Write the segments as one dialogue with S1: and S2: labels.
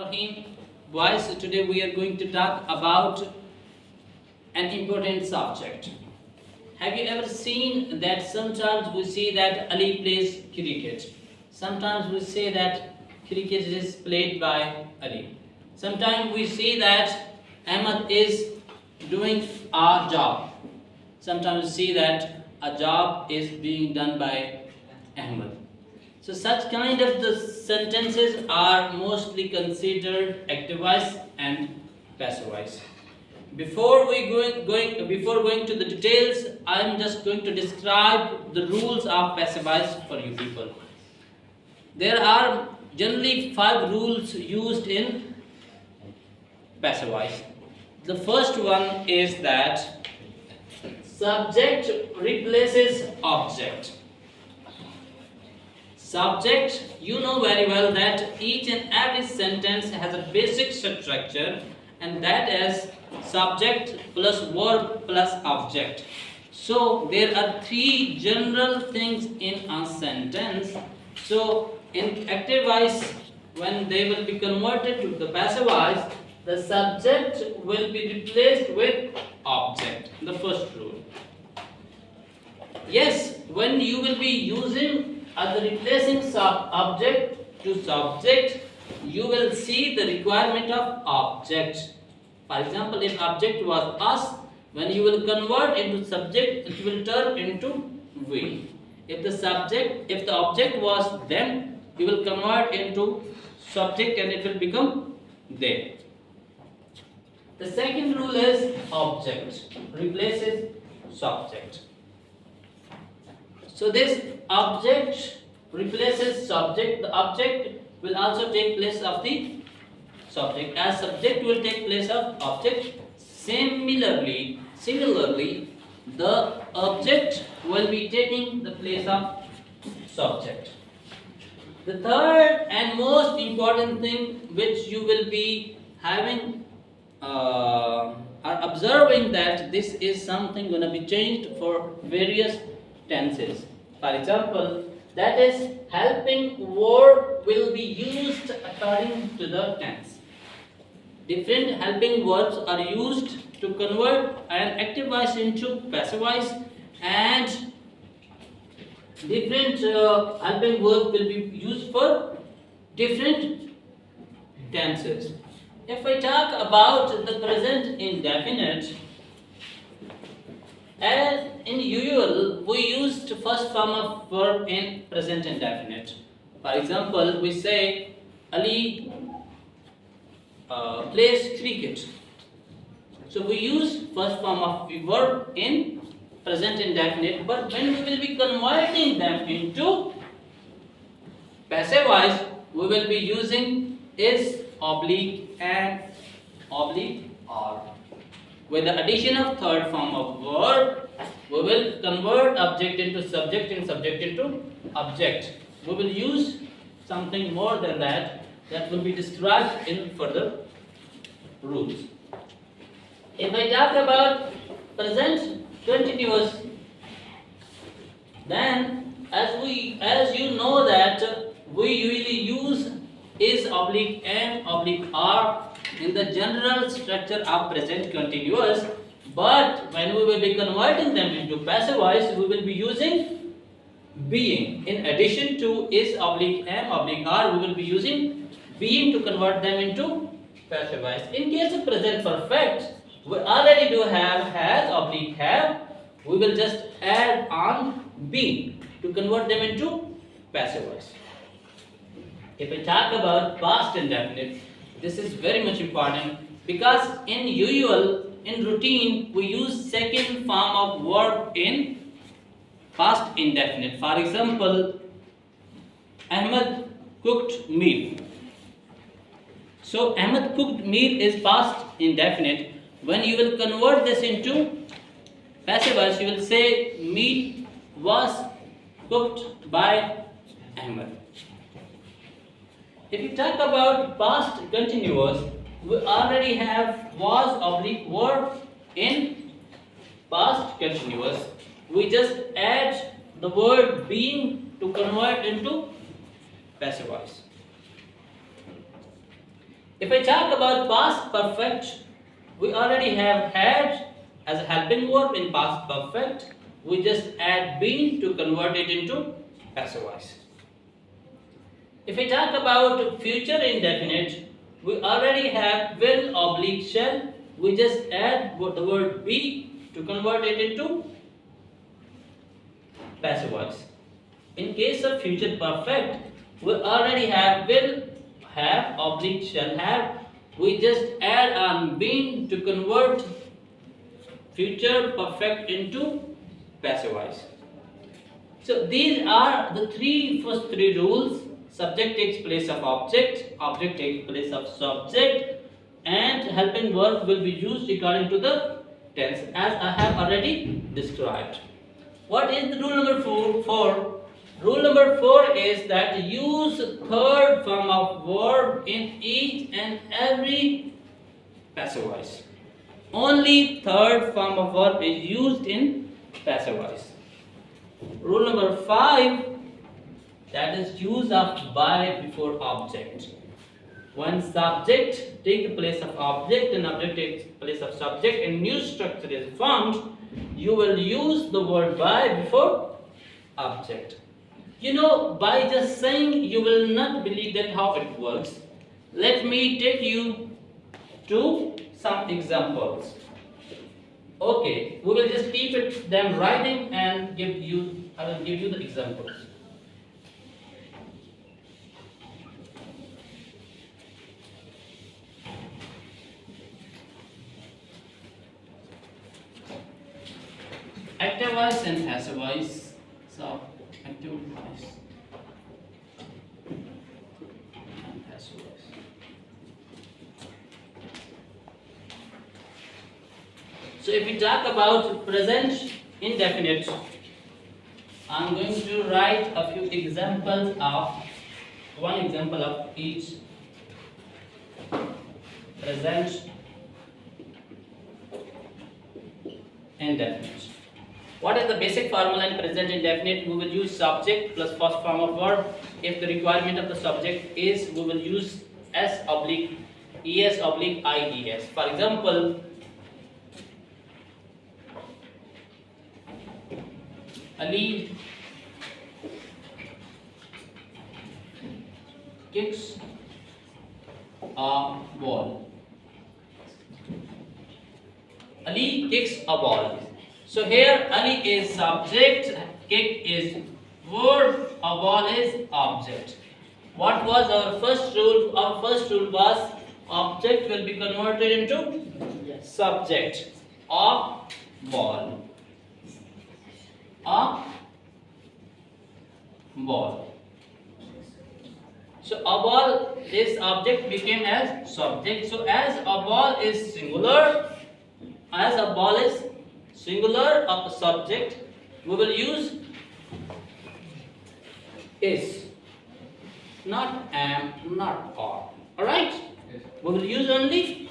S1: Rahim. Boys, today we are going to talk about an important subject. Have you ever seen that sometimes we see that Ali plays cricket? Sometimes we say that cricket is played by Ali. Sometimes we see that Ahmed is doing a job. Sometimes we see that a job is being done by Ahmed. So such kind of the sentences are mostly considered active voice and passive voice. Before going to the details, I am just going to describe the rules of passive voice for you people. There are generally 5 rules used in passive voice. The first one is that subject replaces object. Subject, you know very well that each and every sentence has a basic structure, and that is subject plus verb plus object. So there are 3 general things in a sentence. So in active voice, when they will be converted to the passive voice, the subject will be replaced with object. The first rule. Yes, when you will be using the replacing object to subject, you will see the requirement of object. For example, if object was us, when you will convert into subject, it will turn into we. If the object was them, you will convert into subject and it will become they. The second rule is object replaces subject. So this object replaces subject. The object will also take place of the subject, as subject will take place of object. Similarly, the object will be taking the place of subject. The third and most important thing which you will be having are observing that this is something going to be changed for various tenses. For example, that is helping word will be used according to the tense. Different helping verbs are used to convert an active voice into passive voice, and different helping verbs will be used for different tenses. If I talk about the present indefinite, as in usual, we used first form of verb in present indefinite. For example, we say Ali plays cricket. So we use first form of verb in present indefinite, but when we will be converting them into passive voice, we will be using is, oblique, and oblique are. With the addition of third form of verb, we will convert object into subject and subject into object. We will use something more than that will be described in further rules. If I talk about present continuous, then as you know that we usually use is, oblique, and oblique are in the general structure of present continuous, but when we will be converting them into passive voice, we will be using being. In addition to is, oblique, am, oblique are, we will be using being to convert them into passive voice. In case of present perfect, we already do have has, oblique, have. We will just add on being to convert them into passive voice. If I talk about past indefinite, this is very much important, because in routine we use second form of verb in past indefinite. For example, Ahmed cooked meal. So Ahmed cooked meal is past indefinite. When you will convert this into passive voice, you will say meal was cooked by Ahmed. If you talk about past continuous, we already have was, oblique, were in past continuous. We just add the word being to convert into passive voice. If I talk about past perfect, we already have had as a helping verb in past perfect. We just add been to convert it into passive voice. If I talk about future indefinite, we already have will oblique shall. We just add the word be to convert it into passive voice. In case of future perfect, we already have will have oblique shall have. We just add on been to convert future perfect into passive voice. So these are the first three rules. Subject takes place of object, object takes place of subject, and helping verb will be used according to the tense as I have already described. What is the rule number 4? Rule number 4 is that use third form of verb in each and every passive voice. Only third form of verb is used in passive voice. Rule number 5, that is use of by before object. When subject takes the place of object and object takes the place of subject and new structure is formed, you will use the word by before object. You know, by just saying, you will not believe that how it works. Let me take you to some examples. Okay, we will just keep them writing and I will give you the examples. Active voice and passive voice. So, active voice and passive voice. So, if we talk about present indefinite, I'm going to write a few examples of one example of each present indefinite. What is the basic formula in present indefinite? We will use subject plus first form of verb. If the requirement of the subject is, we will use S oblique ES oblique IES. For example, Ali kicks a ball. Ali kicks a ball. So here Ali is subject, kick is verb, a ball is object. What was our first rule? Our first rule was object will be converted into subject of ball. A ball. So a ball, this object became as subject. So as a ball is singular, of the subject, we will use is, not am, not are. Alright? Yes. We will use only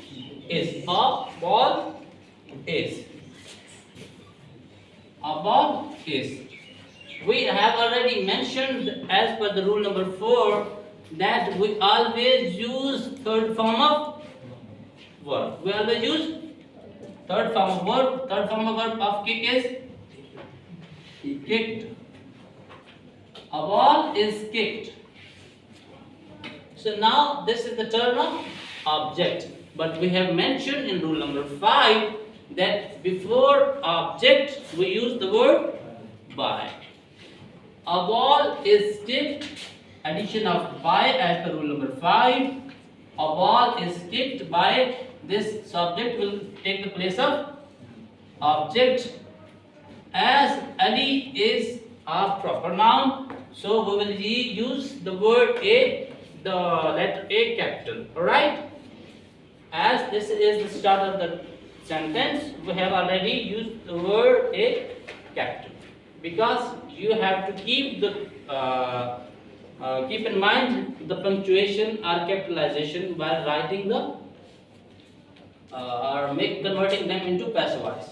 S1: is. A ball is. A ball is. We have already mentioned as per the rule number 4 that we always use third form of verb. We always use third form of verb. Third form of verb of kick is kicked. A ball is kicked. So now this is the term of object. But we have mentioned in rule number 5 that before object we use the word by. A ball is kicked. Addition of by as per rule number 5. A ball is kicked by. This subject will take the place of object. As Ali is a proper noun, so we will use the word a, the letter A capital. Alright? As this is the start of the sentence, we have already used the word a capital. Because you have to keep keep in mind the punctuation or capitalization while writing the converting them into passive voice.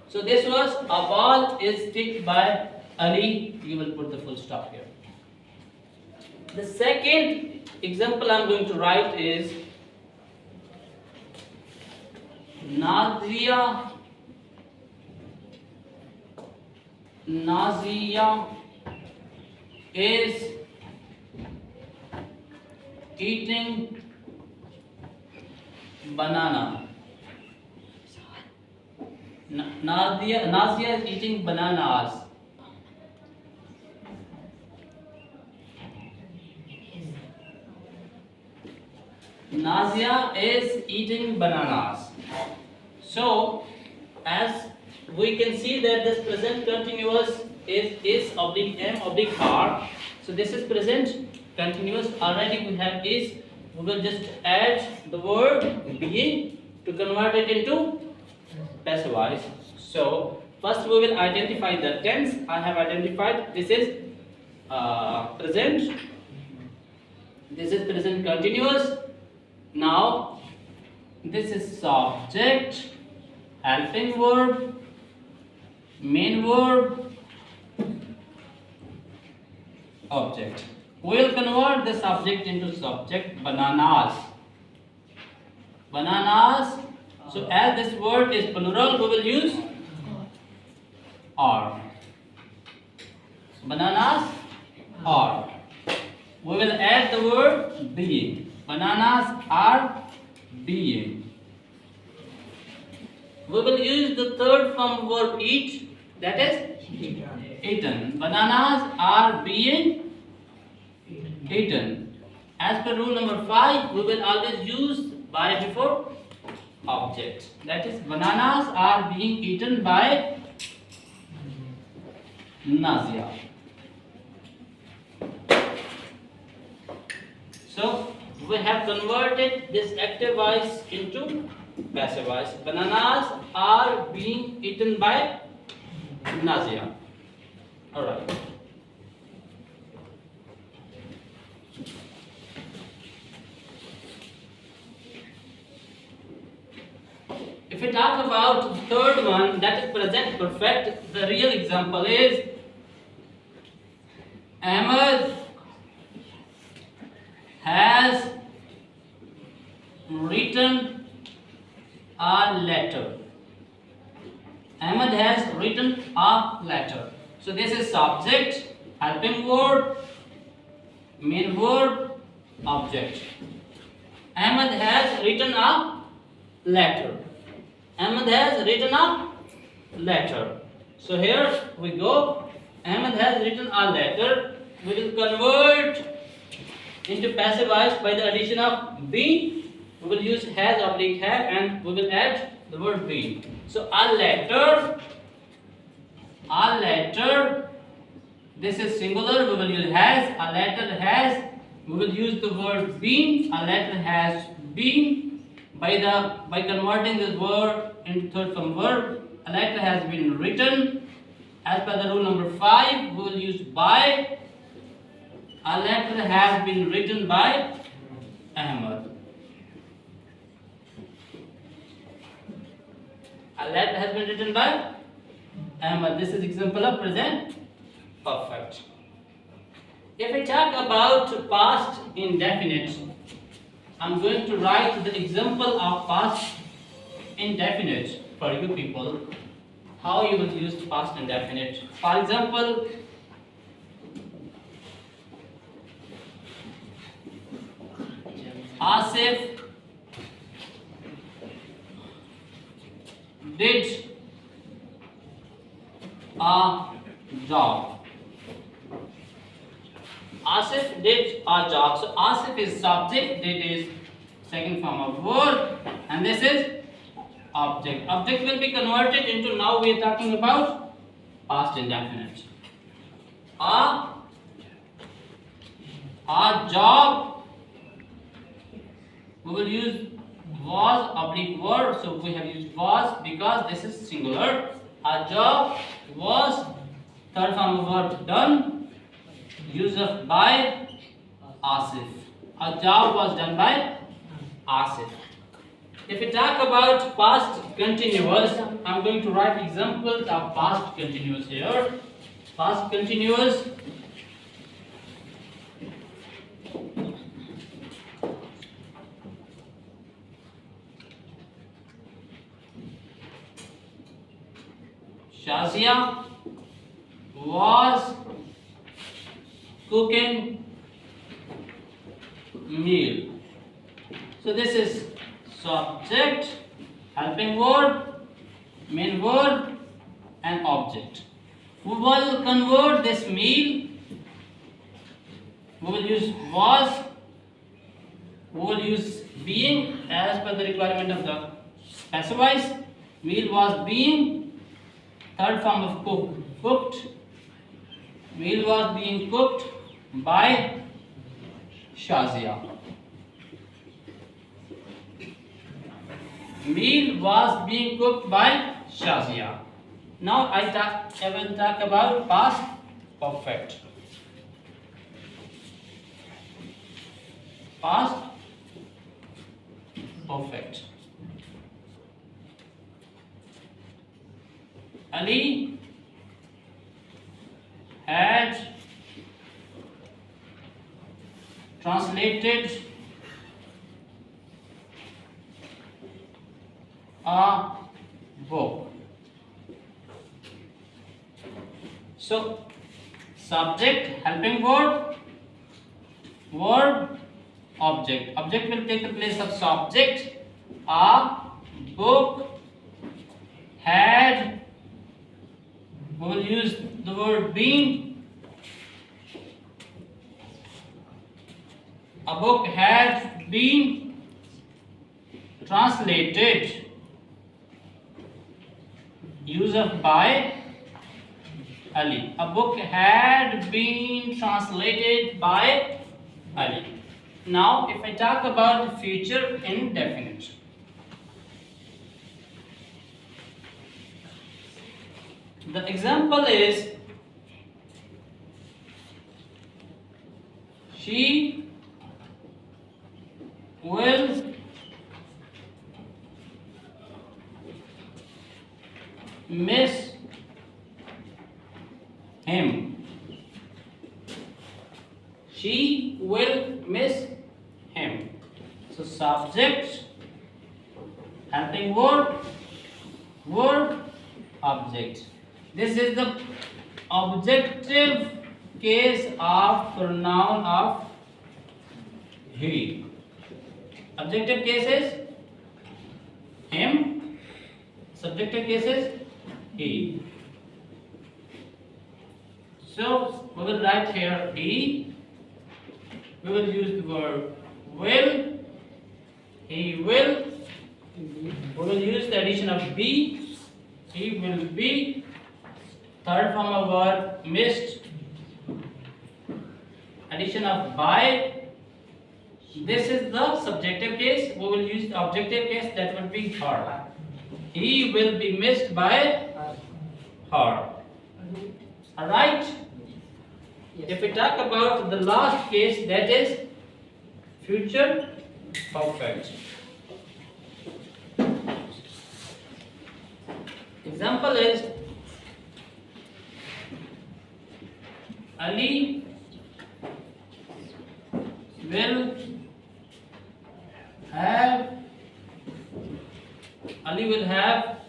S1: So this was a ball is kicked by Ali. You will put the full stop here. The second example I am going to write is Nazia, is eating banana. Nazia is eating bananas. Nazia is eating bananas. So, as we can see that this present continuous is oblique M oblique R. So this is present continuous. Already we have is. We will just add the word being to convert it into passive voice. So first we will identify the tense. I have identified this is present. This is present continuous. Now this is subject, helping verb, main verb, object. We will convert the subject into subject. Bananas. Bananas. So as this word is plural, we will use are. Bananas are. We will add the word being. Bananas are being. We will use the third form verb eat, that is eaten. Bananas are being eaten. As per rule number 5, we will always use by before object. That is bananas are being eaten by Nazia. So we have converted this active voice into passive voice. Bananas are being eaten by Nazia. Alright. If we talk about the third one, that is present perfect, the real example is Ahmed has written a letter. Ahmed has written a letter. So this is subject, helping verb, main verb, object. Ahmed has written a letter. Ahmed has written a letter. So here we go. Ahmed has written a letter. We will convert into passive voice by the addition of be. We will use has oblique have and we will add the word be. So a letter. This is singular. We will use has. A letter has. We will use the word been. A letter has been. By converting this word into third form verb, a letter has been written. As per the rule number 5, we will use by. A letter has been written by Ahmed. A letter has been written by Ahmed. This is example of present perfect. If we talk about past indefinite, I'm going to write the example of past indefinite for you people. How you will use past indefinite. For example, Asif did a job. Asif did a job. So Asif is subject, did is second form of verb, and this is object. Object will be converted into, now we are talking about past indefinite. A job, we will use was oblique verb. So we have used was because this is singular. A job was third form of verb done. Use of by Asif. A job was done by Asif. If we talk about past continuous, I'm going to write examples of past continuous here. Past continuous. Shazia was cooking meal. So this is subject, helping word, main word and object. We will convert this meal. We will use was. We will use being as per the requirement of the passive voice. Meal was being. Third form of cook, cooked. Meal was being cooked by Shazia. Meal was being cooked by Shazia. Now I will talk about past perfect. Past perfect. Ali had translated a book. So, subject, helping word, verb, object. Object will take the place of subject. A book had. We will use the word been. A book had been translated. Use of by Ali. A book had been translated by Ali. Now, if I talk about the future indefinite. The example is she will miss him. She will miss him. So subject, helping word, verb, object. This is the objective case of pronoun of he. Objective case is him. Subjective case is he. So we will write here he. We will use the word will. He will. We will use the addition of be. He will be. Third form of verb missed. Addition of by. This is the subjective case. We will use the objective case, that will be her. He will be missed by her. Alright? If we talk about the last case, that is future perfect. Example is Ali will have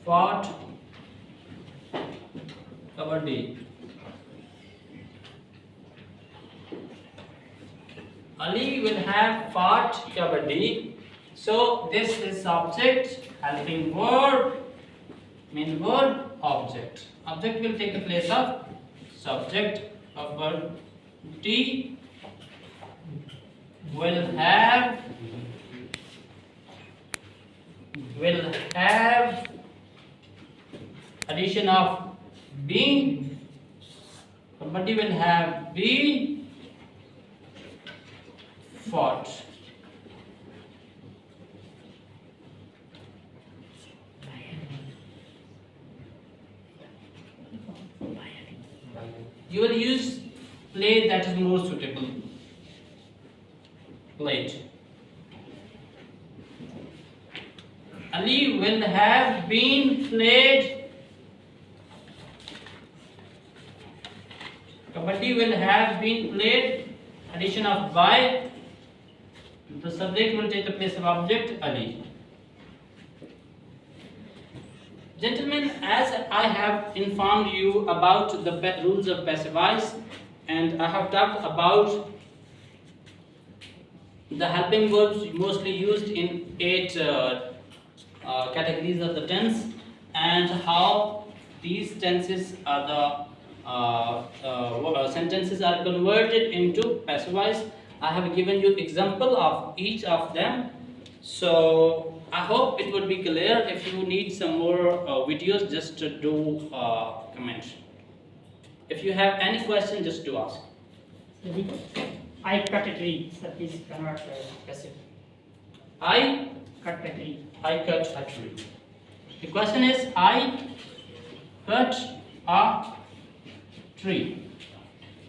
S1: fought kabaddi. Ali will have fought kabaddi. So this is subject, helping word, main word, object. Object will take the place of subject of verb T. Will have addition of been. Somebody will have been fought. You will use plate that is more suitable. Plate. Ali will have been played. Kabaddi will have been played. Addition of by. The subject will take the place of object Ali. Gentlemen, as I have informed you about the rules of passive voice, and I have talked about the helping verbs mostly used in 8 categories of the tense, and how these tenses are the sentences are converted into passive voice. I have given you example of each of them, so I hope it would be clear. If you need some more videos, just to do comment. If you have any question, just to ask.
S2: I cut a tree. So please convert passive.
S1: I
S2: Cut a tree.
S1: cut a tree. The question is I cut a tree.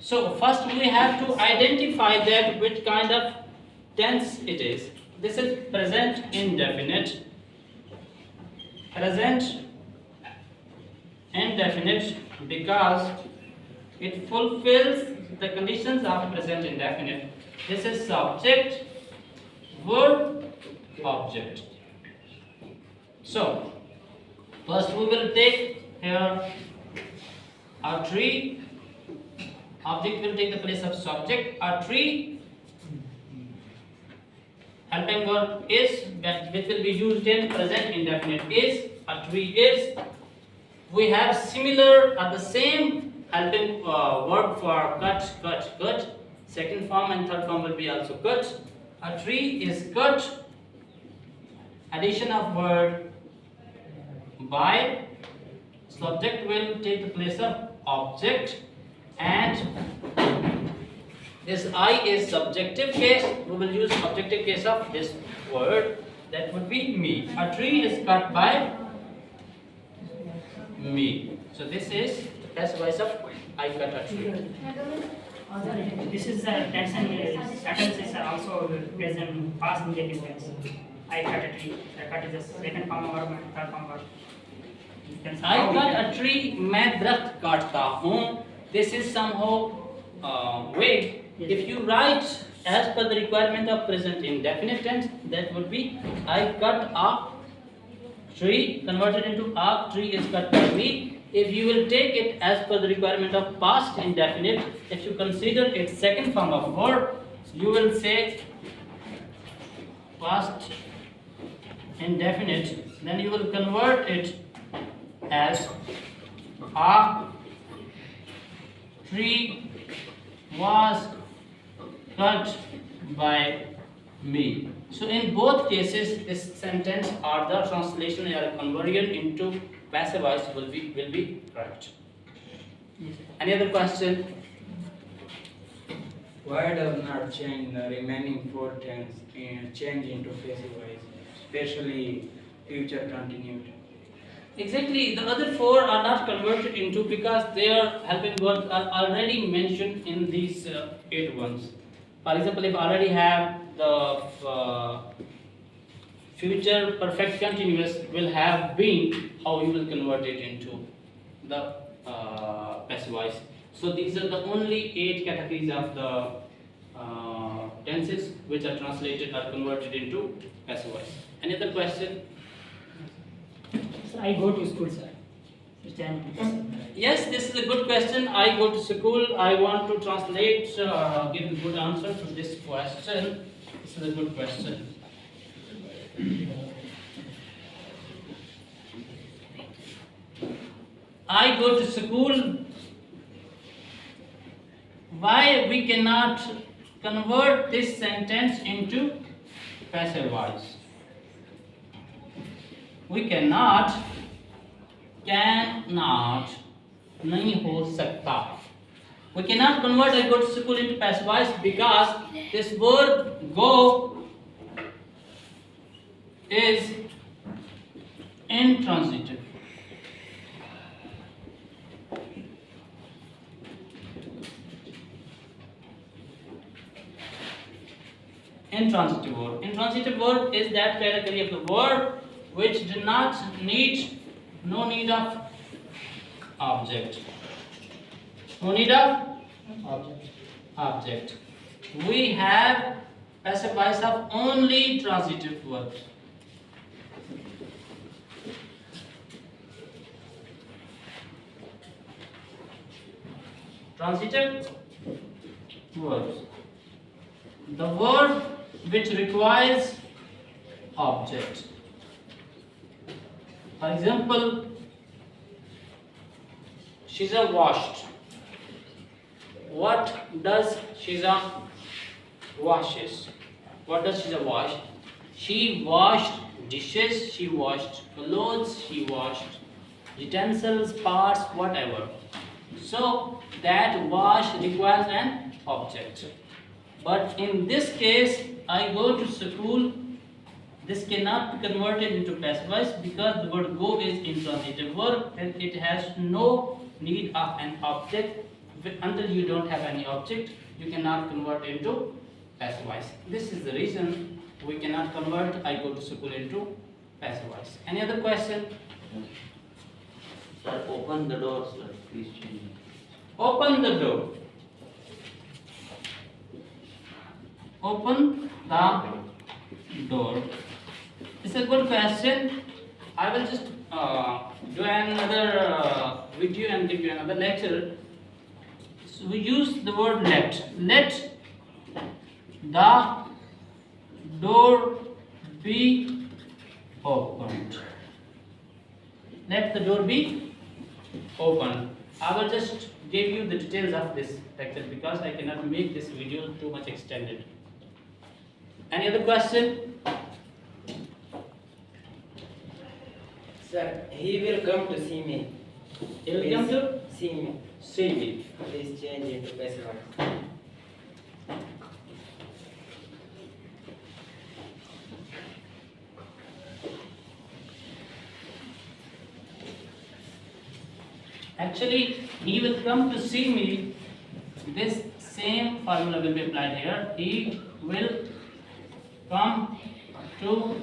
S1: So first we have to identify that which kind of tense it is. This is present indefinite. Present indefinite because it fulfills the conditions of present indefinite. This is subject, verb, object. So first we will take here a tree. Object will take the place of subject. A tree. Helping verb is, that which will be used in present indefinite is. A tree is. We have similar or the same helping verb for cut. Second form and third form will be also cut. A tree is cut. Addition of word by. Subject will take the place of object, and this I is subjective case. We will use objective case of this word. That would be me. A tree is cut by me. So this is the passive voice of I cut a tree.
S2: This is the tense and sentences are also present past indicative tense. I cut a tree. Cut is the second form of verb and third form verb.
S1: I cut a tree. मैं दरख्त काटता हूँ. This is somehow vague. If you write as per the requirement of present indefinite tense, that would be I cut a tree. Converted into a tree is cut by me. If you will take it as per the requirement of past indefinite, if you consider its second form of verb, you will say past indefinite. Then you will convert it as a tree was cut by me. So in both cases, this sentence or the translation or conversion into passive voice will be correct. Any other question?
S3: Why does not change the remaining 4 tense change into passive voice, especially future continued?
S1: Exactly, the other 4 are not converted into because their helping verbs are already mentioned in these 8 ones. For example, if I already have the future perfect continuous will have been, how you will convert it into the passive voice. So these are the only 8 categories of the tenses which are translated or converted into passive voice. Any other question?
S2: So I go to school, sir.
S1: Yes, this is a good question. I go to school. I want to translate, give a good answer to this question. This is a good question. I go to school. Why we cannot convert this sentence into passive voice? We cannot नहीं हो सकता. We cannot convert I go to school into passive voice because this word go is intransitive. Intransitive verb. Intransitive verb is that category of the word which do not need, no need of object. No need of object. We have passive voice of only transitive verbs. Transitive verbs. The word which requires object. For example, Shiza washed. What does Shiza washes? What does Shiza wash? She washed dishes, she washed clothes, she washed utensils, parts, whatever. So that wash requires an object. But in this case, I go to school. This cannot be converted into passive voice because the word go is intransitive verb and it has no need of an object. Until you don't have any object, you cannot convert into passive voice. This is the reason we cannot convert I go to school into passive voice. Any other question?
S4: Sir, open the door, sir. Please change it.
S1: Open the door. Open the door. It's a good question. I will just do another video and give you another lecture. So we use the word let. Let the door be opened. Let the door be opened. I will just give you the details of this lecture because I cannot make this video too much extended. Any other question?
S5: Sir, he will come to see me.
S1: He will come to
S5: see me.
S1: see me.
S5: Please change into passive voice.
S1: Actually, he will come to see me. This same formula will be applied here. He will come to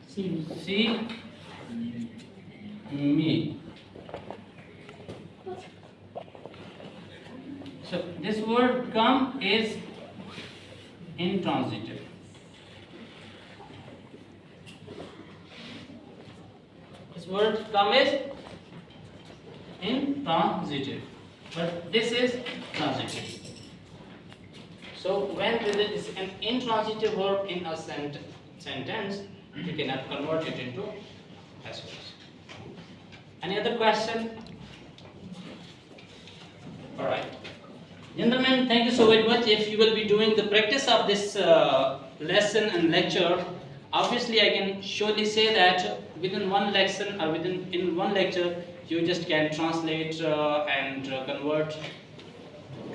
S1: see me. So this word come is intransitive. This word come is intransitive, but this is transitive. So when there is an intransitive verb in a sentence, you cannot convert it into passive voice. Any other question? All right, gentlemen, thank you so very much. If you will be doing the practice of this lesson and lecture, obviously I can surely say that within one lesson or in one lecture, you just can translate and convert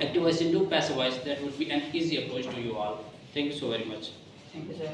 S1: active voice into passive voice. That would be an easy approach to you all. Thank you so very much.
S5: Thank you, sir.